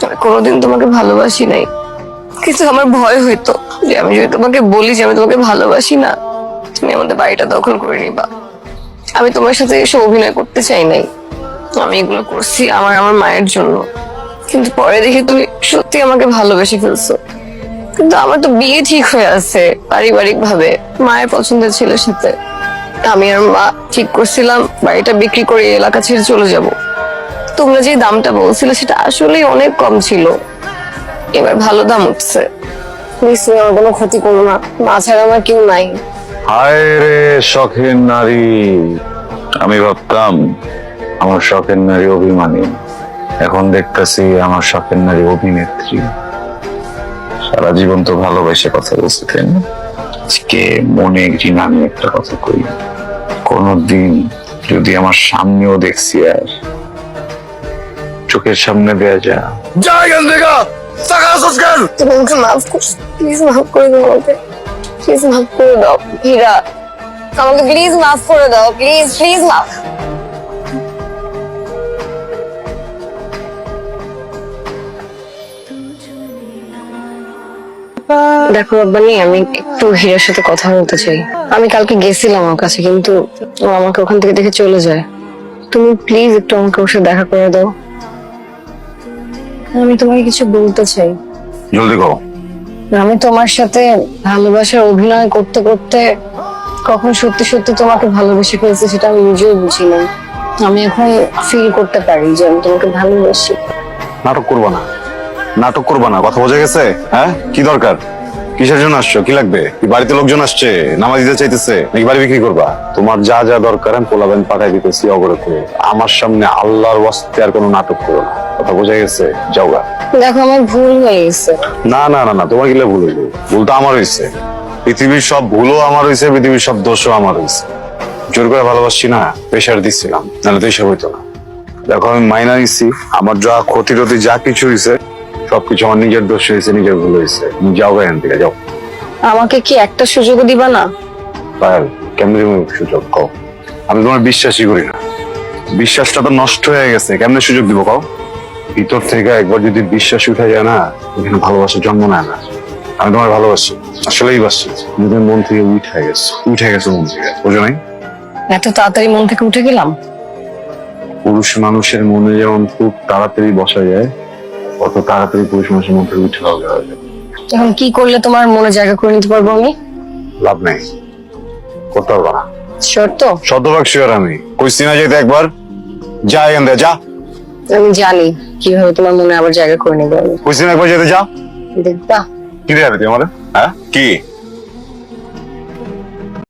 আমি কোনোদিন তোমাকে ভালোবাসি নাই, কিন্তু আমার ভয় হইতো যে আমি যদি তোমাকে বলি যে আমি তোমাকে ভালোবাসি না, তুমি আমাদের বাড়িটা দখল করে নিবা। আমি তোমার সাথে এসে অভিনয় করতে চাই নাই, আমি এগুলো করছি আমার আমার মায়ের জন্য। কিন্তু পরে দেখি তুমি সত্যি আমাকে ভালোবেসে ফেলছো। কিন্তু আমার তো বিয়ে ঠিক হয়ে আছে পারিবারিক ভাবে, মায়ের পছন্দের ছেলের সাথে। আমি আর মা ঠিক করছিলাম বাড়িটা বিক্রি করে এই এলাকা ছেড়ে চলে যাব। তোমরা যে দামটা বলছিলে সেটা আসলেই অনেক কম ছিল, এবার ভালো দাম উঠছে। প্লিজ তুমি আমার কোনো ক্ষতি করো না, মা ছাড়া আমার কেউ নাই। হায় রে শখের নারী, আমি ভাবতাম আমার শখের নারী অভিমানী, এখন দেখতেছি আমার শখের নারী অভিনেত্রী। সারা জীবন তো ভালোবেসে কথা বলছেন, আজকে মনে ঘৃণা আমি একটা কথা কই, কোনদিন যদি আমার সামনেও দেখছি আর চোখের সামনে দেয়া যা তুমি আমাকে মাফ করছো, প্লিজ মাফ করে দাও আমাকে, প্লিজ মাফ করে দাও হীরা, আমাকে প্লিজ মাফ করে দাও, প্লিজ প্লিজ মাফ। দেখো রব্বানি, আমি একটু হীরার সাথে কথা বলতে চাই। আমি কালকে গেছিলাম ওর কাছে, কিন্তু ও আমাকে ওখান থেকে দেখে চলে যায়। তুমি প্লিজ একটু আমাকে ওর সাথে দেখা করে দাও, আমি তোমাকে কিছু বলতে চাই। জলদি করো। আমি তোমার সাথে ভালোবাসার অভিনয় করতে করতে কখন সত্যি সত্যি তোমাকে ভালোবেসে ফেলছি সেটা আমি নিজেও বুঝি না। আমি এখন ফিল করতে পারি যে আমি তোমাকে ভালোবাসি। নাটক করবা না, নাটক করবা না, কথা বোঝা গেছে? হ্যাঁ, কি দরকার? কিসের জন্য আসছো? কি লাগবে? কি বাড়িতে লোকজন আসছে, নামাজ দিতে চাইতেছে, নাকি বাড়ি বিক্রি করবা? তোমার যা যা দরকার আমি পোলাবেন পাঠাই দিতেছি অগরে করে। আমার সামনে আল্লাহর ওয়াস্তে আর কোনো নাটক করো না, কথা বোঝা গেছে? যাও গা। দেখো আমার ভুল হয়ে গেছে। না না না না, তোমার গেলে ভুল হইলো? ভুল তো আমার হয়েছে। পৃথিবীর সব ভুলও আমার হয়েছে, পৃথিবীর সব দোষও আমার হয়েছে। জোর করে ভালোবাসছি না, প্রেশার দিচ্ছিলাম, নাহলে তো এসব হইতো না। দেখো আমি মাইনা নিচ্ছি, আমার যা ক্ষতি টতি যা কিছু হয়েছে সবকিছু আমার নিজের দোষ হয়েছে, নিজের ভুল হয়েছে। যাও এখান থেকে, যাও। আমাকে কি একটা সুযোগও দিবা না? পায়েল, কেমনি সুযোগ কও? আমি তোমার বিশ্বাসই করি না, বিশ্বাসটা তো নষ্ট হয়ে গেছে, কেমনে সুযোগ দিব কও? ভিতর থেকে একবার যদি বিশ্বাস উঠে যায় না, এখানে ভালোবাসা জন্ম নেয় না। আমি তোমার ভালোবাসি, আসলেই বাসি, নিজের মন থেকে উঠে গেছে, উঠে গেছে মন থেকে, বুঝো নাই? এত তাড়াতাড়ি মন থেকে উঠে গেলাম? পুরুষ মানুষের মনে যেমন খুব তাড়াতাড়ি বসা যায়, অত তাড়াতাড়ি পুরুষ মানুষের মন থেকে উঠে যাওয়া যায়। এখন কি করলে তোমার মনে জায়গা করে নিতে পারবো আমি? লাভ নেই, করতে পারবো না। শর্ত? শতভাগ শিওর আমি কইছি না যেতে একবার, যা এখান থেকে, যা। আমি জানি কিভাবে তোমার মনে আবার জায়গা করে নেবো আমি। কইছি না একবার যেতে, যা। দেখবা? কি দেবে তুই আমার? হ্যাঁ কি?